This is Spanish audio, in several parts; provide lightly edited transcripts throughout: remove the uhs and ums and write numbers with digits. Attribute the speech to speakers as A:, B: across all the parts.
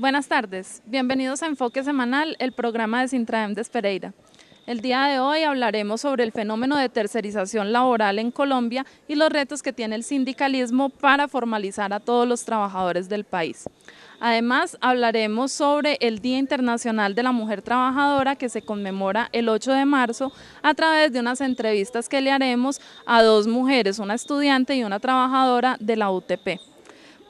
A: Buenas tardes, bienvenidos a Enfoque Semanal, el programa de Sintraemdes Pereira. El día de hoy hablaremos sobre el fenómeno de tercerización laboral en Colombia y los retos que tiene el sindicalismo para formalizar a todos los trabajadores del país. Además, hablaremos sobre el Día Internacional de la Mujer Trabajadora que se conmemora el 8 de marzo a través de unas entrevistas que le haremos a dos mujeres, una estudiante y una trabajadora de la UTP.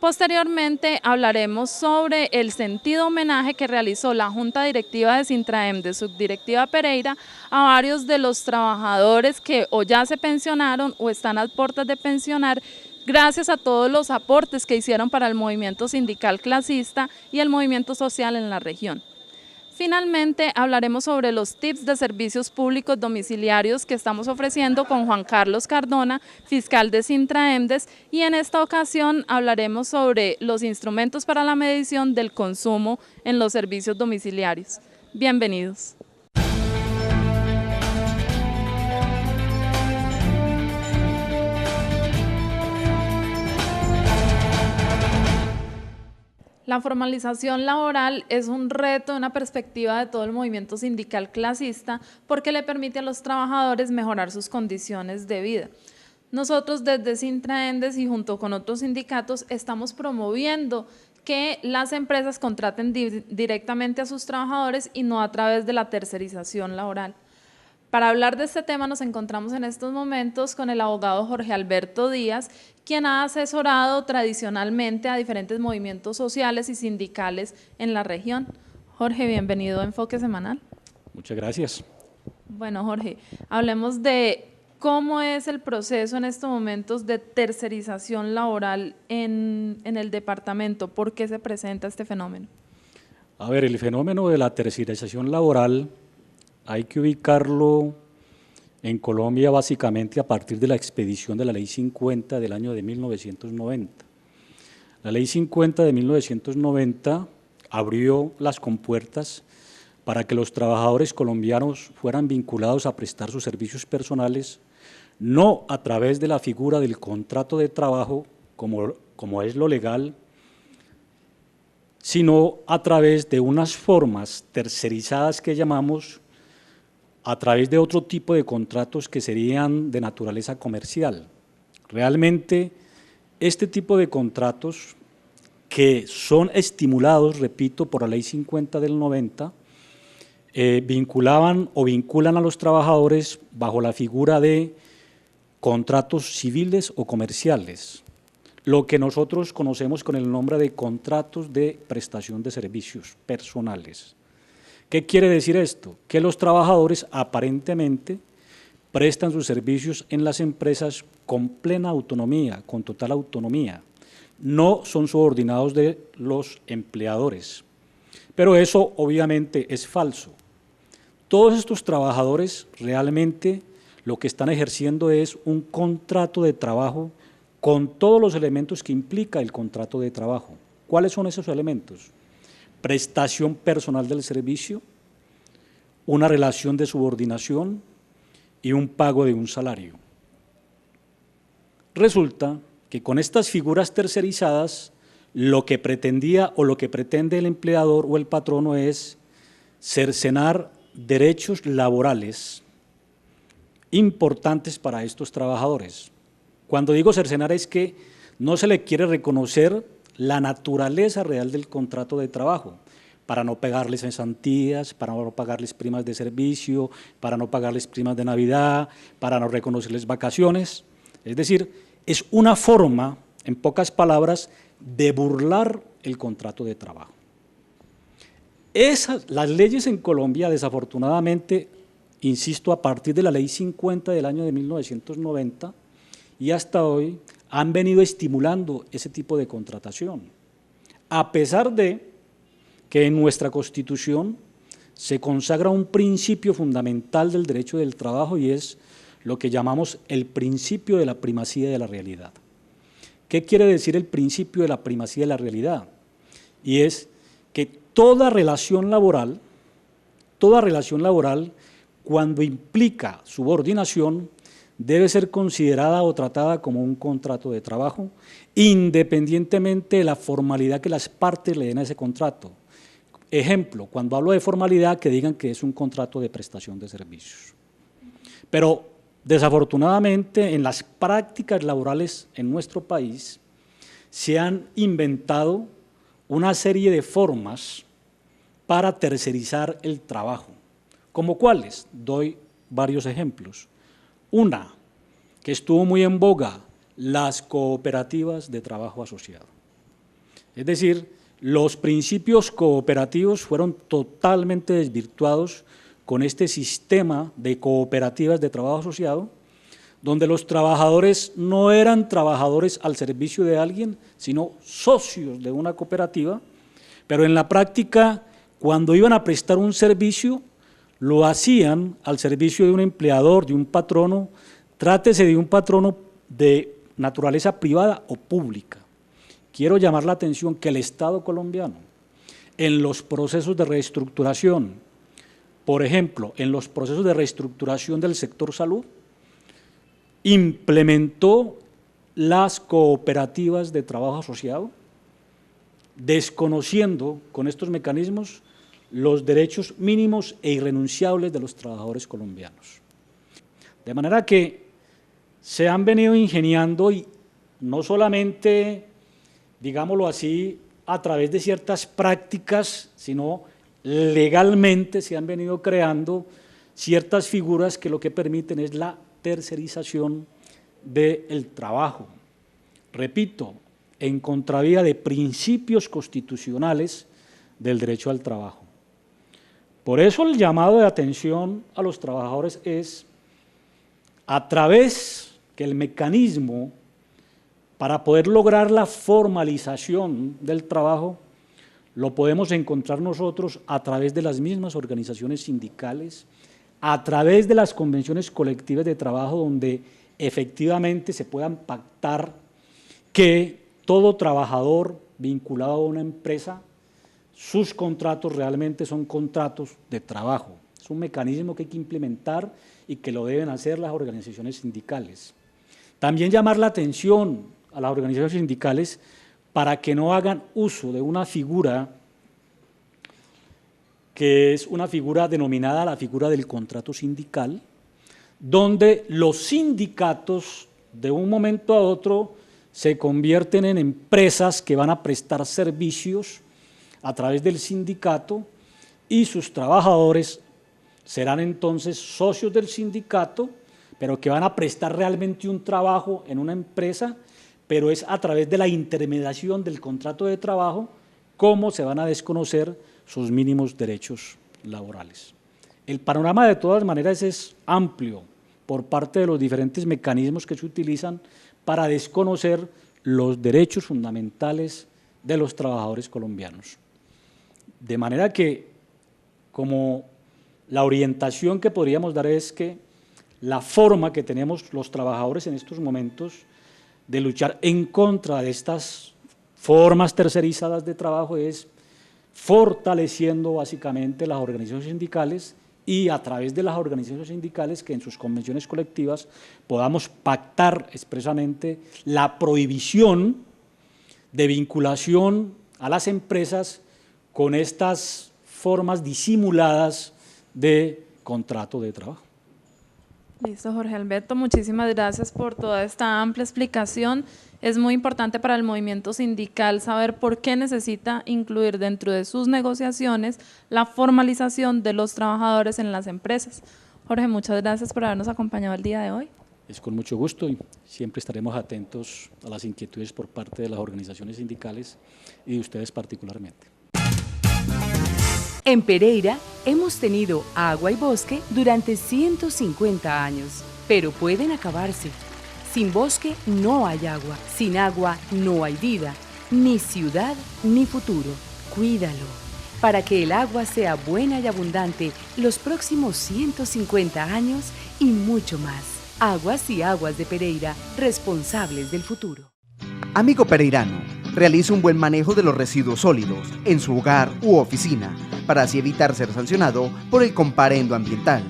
A: Posteriormente hablaremos sobre el sentido homenaje que realizó la Junta Directiva de Sintraemdes, Subdirectiva Pereira, a varios de los trabajadores que o ya se pensionaron o están a puertas de pensionar, gracias a todos los aportes que hicieron para el movimiento sindical clasista y el movimiento social en la región. Finalmente, hablaremos sobre los tips de servicios públicos domiciliarios que estamos ofreciendo con Juan Carlos Cardona, fiscal de Sintraemdes, y en esta ocasión hablaremos sobre los instrumentos para la medición del consumo en los servicios domiciliarios. Bienvenidos. La formalización laboral es un reto, una perspectiva de todo el movimiento sindical clasista porque le permite a los trabajadores mejorar sus condiciones de vida. Nosotros desde Sintraemdes y junto con otros sindicatos estamos promoviendo que las empresas contraten directamente a sus trabajadores y no a través de la tercerización laboral. Para hablar de este tema nos encontramos en estos momentos con el abogado Jorge Alberto Díaz, quien ha asesorado tradicionalmente a diferentes movimientos sociales y sindicales en la región. Jorge, bienvenido a Enfoque Semanal.
B: Muchas gracias.
A: Bueno, Jorge, hablemos de cómo es el proceso en estos momentos de tercerización laboral en el departamento. ¿Por qué se presenta este fenómeno?
B: A ver, el fenómeno de la tercerización laboral hay que ubicarlo en Colombia básicamente a partir de la expedición de la Ley 50 del año de 1990. La Ley 50 de 1990 abrió las compuertas para que los trabajadores colombianos fueran vinculados a prestar sus servicios personales, no a través de la figura del contrato de trabajo, como es lo legal, sino a través de unas formas tercerizadas que llamamos a través de otro tipo de contratos que serían de naturaleza comercial. Realmente, este tipo de contratos que son estimulados, repito, por la Ley 50 del 90, vinculaban o vinculan a los trabajadores bajo la figura de contratos civiles o comerciales, lo que nosotros conocemos con el nombre de contratos de prestación de servicios personales. ¿Qué quiere decir esto? Que los trabajadores aparentemente prestan sus servicios en las empresas con plena autonomía, con total autonomía. No son subordinados de los empleadores. Pero eso obviamente es falso. Todos estos trabajadores realmente lo que están ejerciendo es un contrato de trabajo con todos los elementos que implica el contrato de trabajo. ¿Cuáles son esos elementos? Prestación personal del servicio, una relación de subordinación y un pago de un salario. Resulta que con estas figuras tercerizadas, lo que pretendía o lo que pretende el empleador o el patrono es cercenar derechos laborales importantes para estos trabajadores. Cuando digo cercenar es que no se le quiere reconocer la naturaleza real del contrato de trabajo, para no pagarles cesantías, para no pagarles primas de servicio, para no pagarles primas de Navidad, para no reconocerles vacaciones. Es decir, es una forma, en pocas palabras, de burlar el contrato de trabajo. Las leyes en Colombia, desafortunadamente, insisto, a partir de la Ley 50 del año de 1990 y hasta hoy, han venido estimulando ese tipo de contratación, a pesar de que en nuestra Constitución se consagra un principio fundamental del derecho del trabajo y es lo que llamamos el principio de la primacía de la realidad. ¿Qué quiere decir el principio de la primacía de la realidad? Y es que toda relación laboral, cuando implica subordinación, debe ser considerada o tratada como un contrato de trabajo, independientemente de la formalidad que las partes le den a ese contrato. ejemplo, cuando hablo de formalidad, que digan que es un contrato de prestación de servicios. Pero desafortunadamente en las prácticas laborales en nuestro país se han inventado una serie de formas para tercerizar el trabajo. ¿Como cuáles? Doy varios ejemplos. Una, que estuvo muy en boga, las cooperativas de trabajo asociado. Es decir, los principios cooperativos fueron totalmente desvirtuados con este sistema de cooperativas de trabajo asociado, donde los trabajadores no eran trabajadores al servicio de alguien, sino socios de una cooperativa, pero en la práctica, cuando iban a prestar un servicio, lo hacían al servicio de un empleador, de un patrono, trátese de un patrono de naturaleza privada o pública. Quiero llamar la atención que el Estado colombiano, en los procesos de reestructuración, por ejemplo, en los procesos de reestructuración del sector salud, implementó las cooperativas de trabajo asociado, desconociendo con estos mecanismos los derechos mínimos e irrenunciables de los trabajadores colombianos. De manera que se han venido ingeniando, y no solamente, digámoslo así, a través de ciertas prácticas, sino legalmente se han venido creando ciertas figuras que lo que permiten es la tercerización del trabajo. Repito, en contravía de principios constitucionales del derecho al trabajo. Por eso el llamado de atención a los trabajadores es, a través que el mecanismo para poder lograr la formalización del trabajo, lo podemos encontrar nosotros a través de las mismas organizaciones sindicales, a través de las convenciones colectivas de trabajo, donde efectivamente se puedan pactar que todo trabajador vinculado a una empresa, sus contratos realmente son contratos de trabajo. Es un mecanismo que hay que implementar y que lo deben hacer las organizaciones sindicales. También llamar la atención a las organizaciones sindicales para que no hagan uso de una figura que es una figura denominada la figura del contrato sindical, donde los sindicatos de un momento a otro se convierten en empresas que van a prestar servicios a través del sindicato y sus trabajadores serán entonces socios del sindicato, pero que van a prestar realmente un trabajo en una empresa, pero es a través de la intermediación del contrato de trabajo cómo se van a desconocer sus mínimos derechos laborales. El panorama de todas maneras es amplio por parte de los diferentes mecanismos que se utilizan para desconocer los derechos fundamentales de los trabajadores colombianos. De manera que, como la orientación que podríamos dar es que la forma que tenemos los trabajadores en estos momentos de luchar en contra de estas formas tercerizadas de trabajo es fortaleciendo básicamente las organizaciones sindicales y a través de las organizaciones sindicales que en sus convenciones colectivas podamos pactar expresamente la prohibición de vinculación a las empresas con estas formas disimuladas de contrato de trabajo.
A: Listo, Jorge Alberto, muchísimas gracias por toda esta amplia explicación. Es muy importante para el movimiento sindical saber por qué necesita incluir dentro de sus negociaciones la formalización de los trabajadores en las empresas. Jorge, muchas gracias por habernos acompañado el día de hoy.
B: Es con mucho gusto y siempre estaremos atentos a las inquietudes por parte de las organizaciones sindicales y de ustedes particularmente.
C: En Pereira hemos tenido agua y bosque durante 150 años, pero pueden acabarse. Sin bosque no hay agua, sin agua no hay vida, ni ciudad ni futuro. Cuídalo, para que el agua sea buena y abundante los próximos 150 años y mucho más. Aguas y Aguas de Pereira, responsables del futuro.
D: Amigo pereirano, realice un buen manejo de los residuos sólidos en su hogar u oficina, para así evitar ser sancionado por el comparendo ambiental.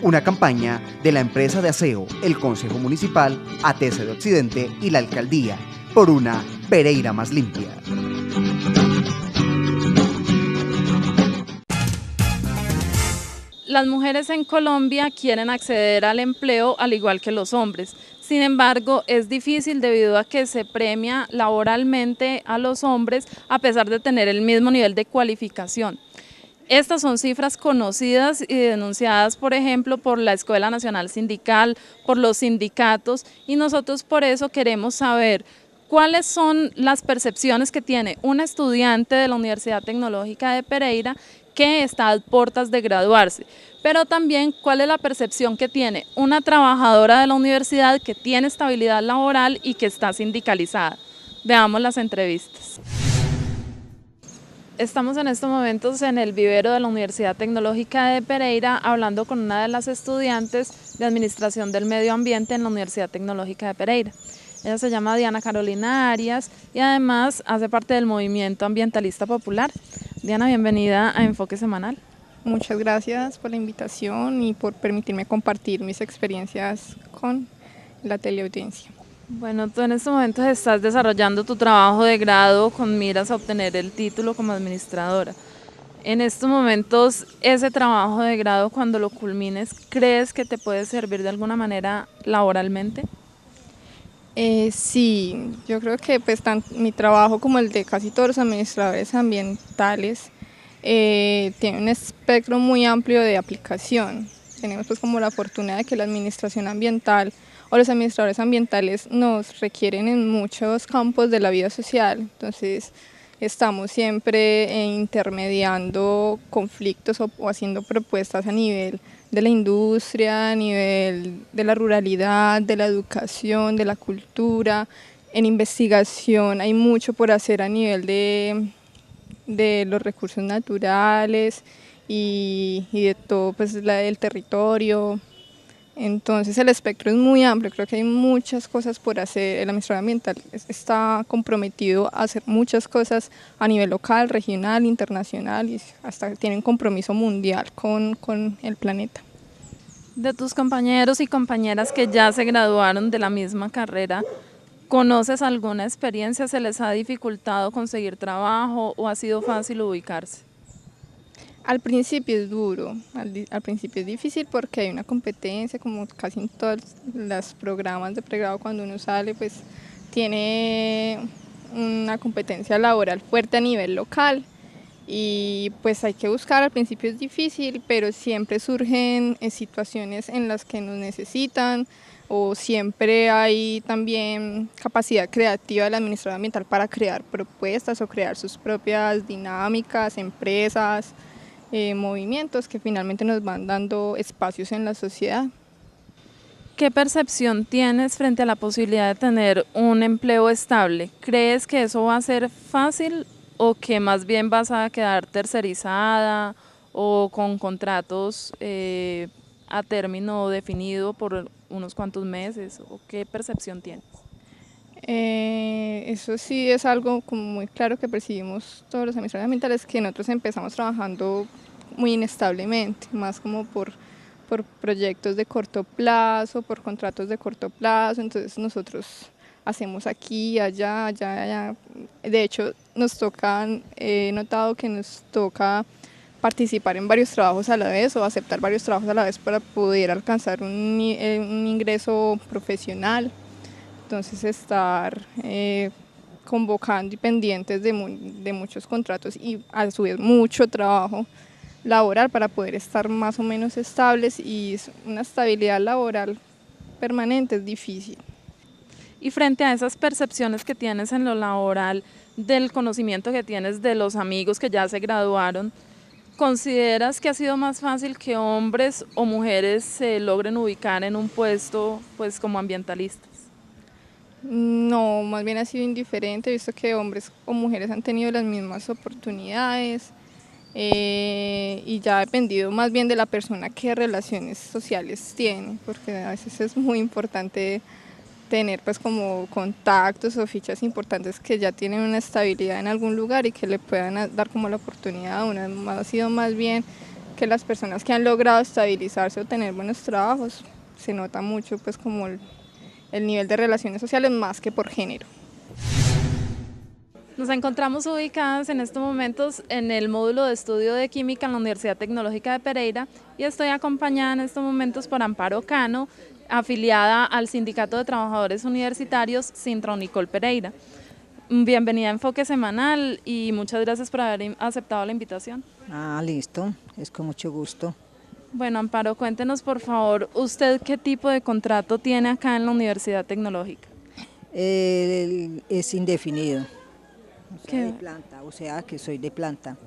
D: Una campaña de la empresa de aseo, el Consejo Municipal, ATC de Occidente y la Alcaldía, por una Pereira más limpia.
A: Las mujeres en Colombia quieren acceder al empleo al igual que los hombres. Sin embargo, es difícil debido a que se premia laboralmente a los hombres a pesar de tener el mismo nivel de cualificación. Estas son cifras conocidas y denunciadas, por ejemplo, por la Escuela Nacional Sindical, por los sindicatos, y nosotros por eso queremos saber cuáles son las percepciones que tiene una estudiante de la Universidad Tecnológica de Pereira que está a puertas de graduarse, pero también cuál es la percepción que tiene una trabajadora de la universidad que tiene estabilidad laboral y que está sindicalizada. Veamos las entrevistas. Estamos en estos momentos en el vivero de la Universidad Tecnológica de Pereira hablando con una de las estudiantes de Administración del Medio Ambiente en la Universidad Tecnológica de Pereira. Ella se llama Diana Carolina Arias y además hace parte del movimiento ambientalista popular. Diana, bienvenida a Enfoque Semanal.
E: Muchas gracias por la invitación y por permitirme compartir mis experiencias con la teleaudiencia.
A: Bueno, tú en estos momentos estás desarrollando tu trabajo de grado con miras a obtener el título como administradora. En estos momentos, ese trabajo de grado, cuando lo culmines, ¿crees que te puede servir de alguna manera laboralmente?
E: Sí, yo creo que pues tanto mi trabajo como el de casi todos los administradores ambientales tiene un espectro muy amplio de aplicación. Tenemos pues como la fortuna de que la administración ambiental o los administradores ambientales nos requieren en muchos campos de la vida social, entonces estamos siempre intermediando conflictos o haciendo propuestas a nivel de la industria, a nivel de la ruralidad, de la educación, de la cultura. En investigación hay mucho por hacer a nivel de los recursos naturales y de todo pues, el territorio. Entonces el espectro es muy amplio, creo que hay muchas cosas por hacer. El administrador ambiental está comprometido a hacer muchas cosas a nivel local, regional, internacional y hasta tiene un compromiso mundial con el planeta.
A: De tus compañeros y compañeras que ya se graduaron de la misma carrera, ¿conoces alguna experiencia? ¿Se les ha dificultado conseguir trabajo o ha sido fácil ubicarse?
E: Al principio es duro, al principio es difícil porque hay una competencia, como casi en todos los programas de pregrado cuando uno sale, pues tiene una competencia laboral fuerte a nivel local y pues hay que buscar, al principio es difícil, pero siempre surgen situaciones en las que nos necesitan o siempre hay también capacidad creativa del administrador ambiental para crear propuestas o crear sus propias dinámicas, empresas, movimientos que finalmente nos van dando espacios en la sociedad.
A: ¿Qué percepción tienes frente a la posibilidad de tener un empleo estable? ¿Crees que eso va a ser fácil o que más bien vas a quedar tercerizada o con contratos a término definido por unos cuantos meses? ¿O qué percepción tienes?
E: Eso sí es algo como muy claro que percibimos todos los administradores ambientales, que nosotros empezamos trabajando muy inestablemente, más como por proyectos de corto plazo, por contratos de corto plazo, entonces nosotros hacemos aquí, allá, allá, allá. De hecho, he notado que nos toca participar en varios trabajos a la vez o aceptar varios trabajos a la vez para poder alcanzar un ingreso profesional. Entonces estar convocando y pendientes de muchos contratos y a su vez mucho trabajo laboral para poder estar más o menos estables, y una estabilidad laboral permanente es difícil.
A: Y frente a esas percepciones que tienes en lo laboral, del conocimiento que tienes de los amigos que ya se graduaron, ¿consideras que ha sido más fácil que hombres o mujeres se logren ubicar en un puesto pues como ambientalistas?
E: No, más bien ha sido indiferente, visto que hombres o mujeres han tenido las mismas oportunidades y ya ha dependido más bien de la persona qué relaciones sociales tiene, porque a veces es muy importante tener pues como contactos o fichas importantes que ya tienen una estabilidad en algún lugar y que le puedan dar como la oportunidad a una. Ha sido más bien que las personas que han logrado estabilizarse o tener buenos trabajos, se nota mucho pues como el nivel de relaciones sociales más que por género.
A: Nos encontramos ubicadas en estos momentos en el módulo de estudio de química en la Universidad Tecnológica de Pereira y estoy acompañada en estos momentos por Amparo Cano, afiliada al Sindicato de Trabajadores Universitarios Sintra Unicol Pereira. Bienvenida a Enfoque Semanal y muchas gracias por haber aceptado la invitación.
F: Listo, es con mucho gusto.
A: Bueno, Amparo, cuéntenos por favor, ¿usted qué tipo de contrato tiene acá en la Universidad Tecnológica?
F: Es indefinido,
A: ¿Qué?
F: de planta, o sea que soy de planta.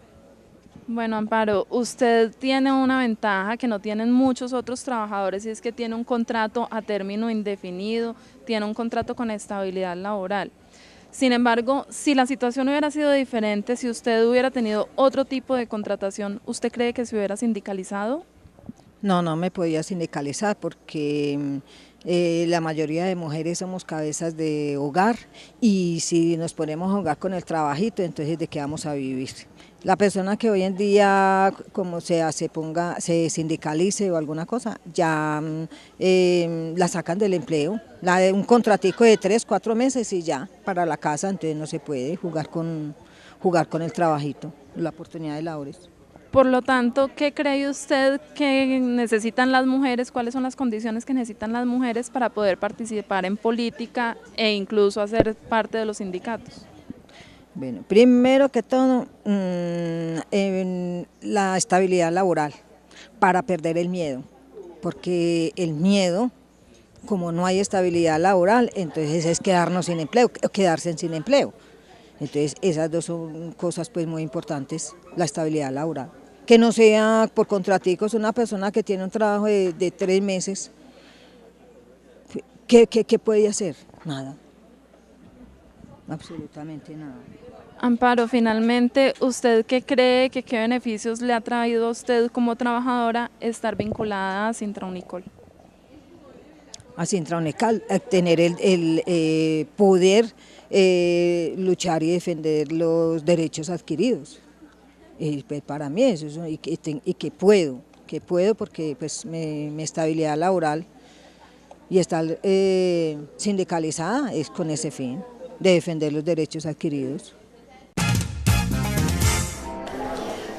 A: Bueno, Amparo, usted tiene una ventaja que no tienen muchos otros trabajadores y es que tiene un contrato a término indefinido, tiene un contrato con estabilidad laboral. Sin embargo, si la situación hubiera sido diferente, si usted hubiera tenido otro tipo de contratación, ¿usted cree que se hubiera sindicalizado?
F: No me podía sindicalizar porque la mayoría de mujeres somos cabezas de hogar y si nos ponemos a jugar con el trabajito, entonces ¿de qué vamos a vivir? La persona que hoy en día, como sea, se sindicalice o alguna cosa, ya la sacan del empleo, un contratico de 3, 4 meses y ya, para la casa, entonces no se puede jugar con el trabajito, la oportunidad de labores.
A: Por lo tanto, ¿qué cree usted que necesitan las mujeres? ¿Cuáles son las condiciones que necesitan las mujeres para poder participar en política e incluso hacer parte de los sindicatos?
F: Bueno, primero que todo, la estabilidad laboral, para perder el miedo, porque el miedo, como no hay estabilidad laboral, entonces es quedarnos sin empleo, quedarse sin empleo. Entonces esas dos son cosas pues muy importantes, la estabilidad laboral. Que no sea por contraticos, una persona que tiene un trabajo de 3 meses, ¿qué puede hacer? Nada, absolutamente nada.
A: Amparo, finalmente, ¿usted qué cree que qué beneficios le ha traído a usted como trabajadora estar vinculada a Sintra Unicol?
F: A Sintra Unicol, tener el poder luchar y defender los derechos adquiridos. Pues para mí eso, y que puedo porque pues mi estabilidad laboral y estar sindicalizada es con ese fin, de defender los derechos adquiridos.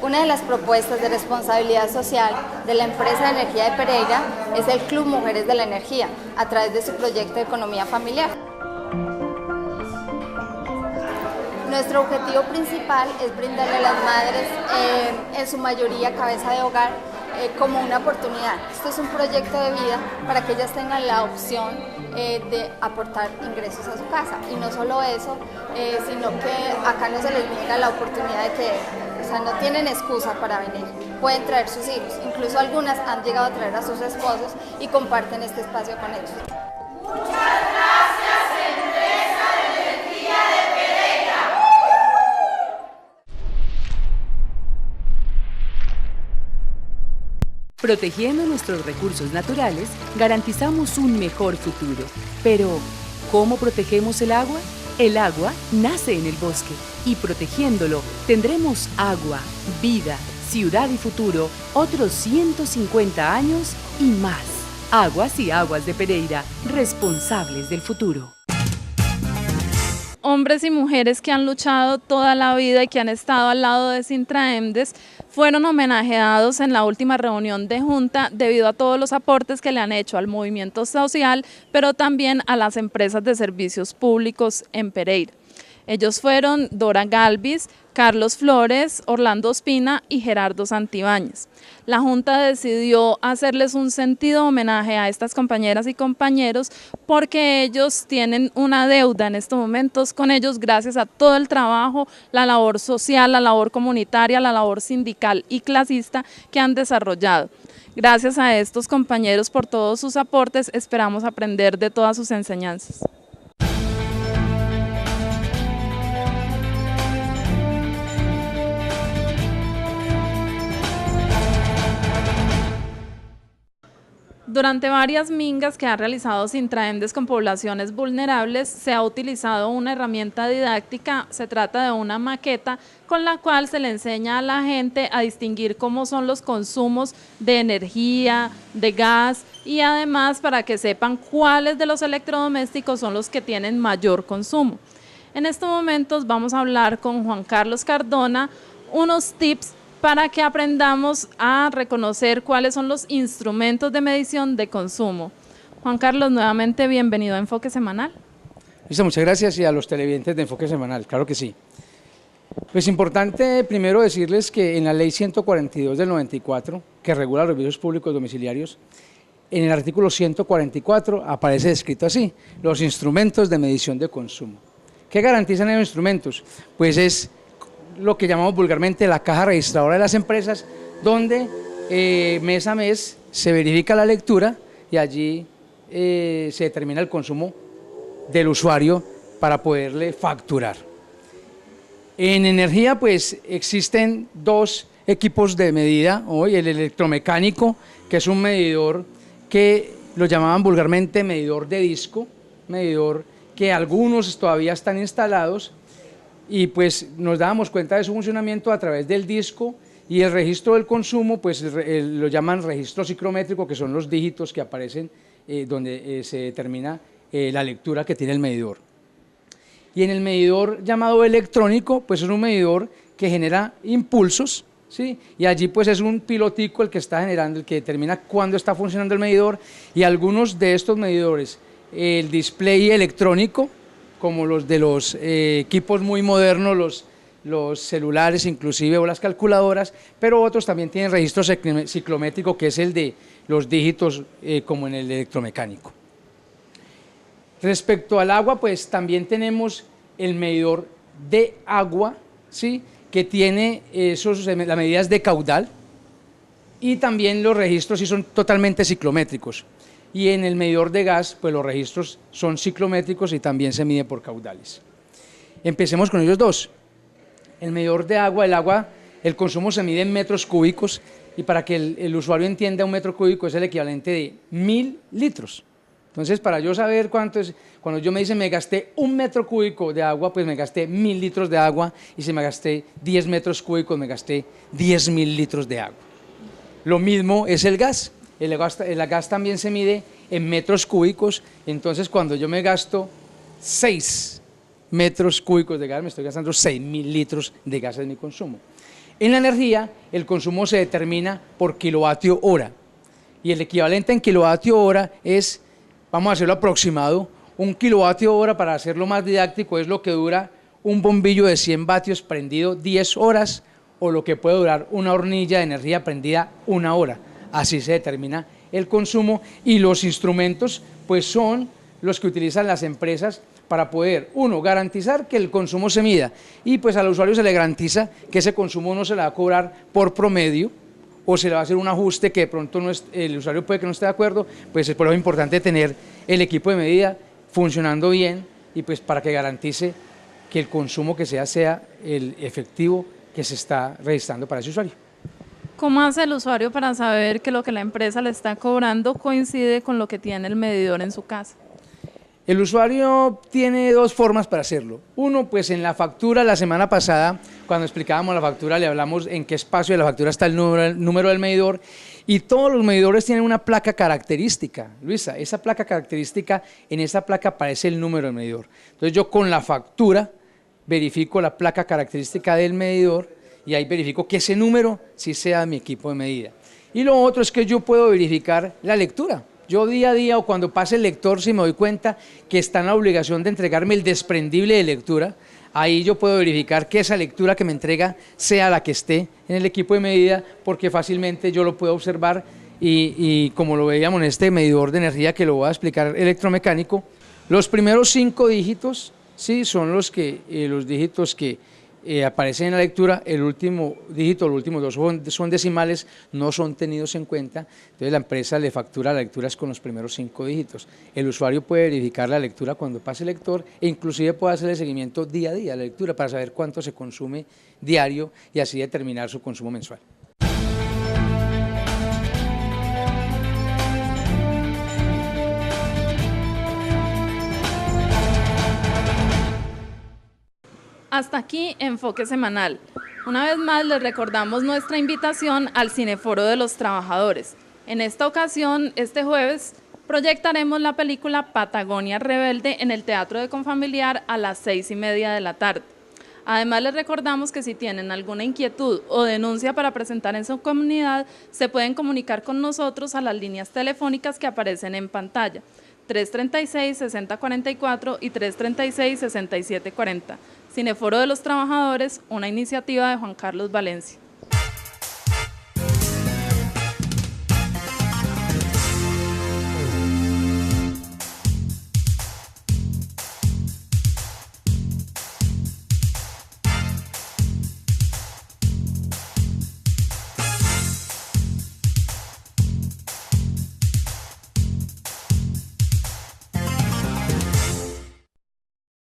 G: Una de las propuestas de responsabilidad social de la empresa de energía de Pereira es el Club Mujeres de la Energía, a través de su proyecto de economía familiar. Nuestro objetivo principal es brindarle a las madres, en su mayoría cabeza de hogar, como una oportunidad. Esto es un proyecto de vida para que ellas tengan la opción de aportar ingresos a su casa. Y no solo eso, sino que acá no se les niega la oportunidad de que, o sea, no tienen excusa para venir. Pueden traer sus hijos, incluso algunas han llegado a traer a sus esposos y comparten este espacio con ellos. Muchas gracias, Empresa de Energía de Pereira.
C: Protegiendo nuestros recursos naturales, garantizamos un mejor futuro. Pero, ¿cómo protegemos el agua? El agua nace en el bosque y protegiéndolo tendremos agua, vida, ciudad y futuro, otros 150 años y más. Aguas y Aguas de Pereira, responsables del futuro.
A: Hombres y mujeres que han luchado toda la vida y que han estado al lado de Sintraemdes fueron homenajeados en la última reunión de Junta debido a todos los aportes que le han hecho al movimiento social, pero también a las empresas de servicios públicos en Pereira. Ellos fueron Dora Galvis, Carlos Flores, Orlando Ospina y Gerardo Santibáñez. La Junta decidió hacerles un sentido homenaje a estas compañeras y compañeros porque ellos tienen una deuda en estos momentos con ellos gracias a todo el trabajo, la labor social, la labor comunitaria, la labor sindical y clasista que han desarrollado. Gracias a estos compañeros por todos sus aportes, esperamos aprender de todas sus enseñanzas. Durante varias mingas que ha realizado Sintraemdes con poblaciones vulnerables, se ha utilizado una herramienta didáctica. Se trata de una maqueta con la cual se le enseña a la gente a distinguir cómo son los consumos de energía, de gas y además para que sepan cuáles de los electrodomésticos son los que tienen mayor consumo. En estos momentos vamos a hablar con Juan Carlos Cardona unos tips para que aprendamos a reconocer cuáles son los instrumentos de medición de consumo. Juan Carlos, nuevamente bienvenido a Enfoque Semanal.
H: Listo, muchas gracias, y a los televidentes de Enfoque Semanal, claro que sí. Pues importante primero decirles que en la Ley 142 del 94, que regula los servicios públicos domiciliarios, en el artículo 144 aparece descrito así: los instrumentos de medición de consumo. ¿Qué garantizan esos instrumentos? Pues es lo que llamamos vulgarmente la caja registradora de las empresas, donde mes a mes se verifica la lectura y allí se determina el consumo del usuario para poderle facturar. En energía pues existen dos equipos de medida hoy: el electromecánico, que es un medidor que lo llamaban vulgarmente medidor de disco, medidor que algunos todavía están instalados, y pues nos dábamos cuenta de su funcionamiento a través del disco, y el registro del consumo pues lo llaman registro ciclométrico, que son los dígitos que aparecen donde se determina la lectura que tiene el medidor. Y en el medidor llamado electrónico, pues es un medidor que genera impulsos, ¿sí? Y allí pues es un pilotico el que está generando, el que determina cuándo está funcionando el medidor, y algunos de estos medidores, el display electrónico, como los de los equipos muy modernos, los celulares inclusive, o las calculadoras, pero otros también tienen registro ciclométrico, que es el de los dígitos como en el electromecánico. Respecto al agua, pues también tenemos el medidor de agua, ¿sí? Que tiene las medidas de caudal, y también los registros sí son totalmente ciclométricos. Y en el medidor de gas, pues los registros son ciclométricos y también se mide por caudales. Empecemos con ellos dos. El medidor de agua, el consumo se mide en metros cúbicos, y para que el usuario entienda, un metro cúbico es el equivalente de 1000 litros. Entonces, para yo saber cuánto es, cuando yo me dicen me gasté 1 metro cúbico de agua, pues me gasté 1000 litros de agua, y si me gasté 10 metros cúbicos, me gasté 10.000 litros de agua. Lo mismo es el gas. El gas también se mide en metros cúbicos, entonces cuando yo me gasto 6 metros cúbicos de gas, me estoy gastando 6.000 litros de gas en mi consumo. En la energía, el consumo se determina por kilovatio hora, y el equivalente en kilovatio hora es, vamos a hacerlo aproximado, 1 kilovatio hora, para hacerlo más didáctico, es lo que dura un bombillo de 100 vatios prendido 10 horas, o lo que puede durar una hornilla de energía prendida 1 hora. Así se determina el consumo, y los instrumentos pues son los que utilizan las empresas para poder, uno, garantizar que el consumo se mida, y pues al usuario se le garantiza que ese consumo no se le va a cobrar por promedio, o se le va a hacer un ajuste que de pronto el usuario puede que no esté de acuerdo. Pues es por eso importante tener el equipo de medida funcionando bien, y pues para que garantice que el consumo que sea el efectivo que se está registrando para ese usuario.
A: ¿Cómo hace el usuario para saber que lo que la empresa le está cobrando coincide con lo que tiene el medidor en su casa?
H: El usuario tiene dos formas para hacerlo. Uno, pues en la factura, la semana pasada, cuando explicábamos la factura, le hablamos en qué espacio de la factura está el número del medidor, y todos los medidores tienen una placa característica. Luisa, esa placa característica, en esa placa aparece el número del medidor. Entonces yo con la factura verifico la placa característica del medidor, y ahí verifico que ese número sí sea mi equipo de medida. Y lo otro es que yo puedo verificar la lectura. Yo día a día, o cuando pase el lector, si me doy cuenta que está en la obligación de entregarme el desprendible de lectura, ahí yo puedo verificar que esa lectura que me entrega sea la que esté en el equipo de medida, porque fácilmente yo lo puedo observar, y como lo veíamos en este medidor de energía que lo voy a explicar electromecánico, los primeros 5 dígitos, sí, son los dígitos que aparecen en la lectura. El último dígito, los últimos 2 son decimales, no son tenidos en cuenta. Entonces la empresa le factura las lecturas con los primeros 5 dígitos. El usuario puede verificar la lectura cuando pase el lector, e inclusive puede hacer el seguimiento día a día de la lectura para saber cuánto se consume diario, y así determinar su consumo mensual.
A: Hasta aquí Enfoque Semanal. Una vez más les recordamos nuestra invitación al Cineforo de los Trabajadores. En esta ocasión, este jueves, proyectaremos la película Patagonia Rebelde en el Teatro de Confamiliar a las 6:30 de la tarde. Además, les recordamos que si tienen alguna inquietud o denuncia para presentar en su comunidad, se pueden comunicar con nosotros a las líneas telefónicas que aparecen en pantalla, 336-6044 y 336-6740. Cineforo de los Trabajadores, una iniciativa de Juan Carlos Valencia.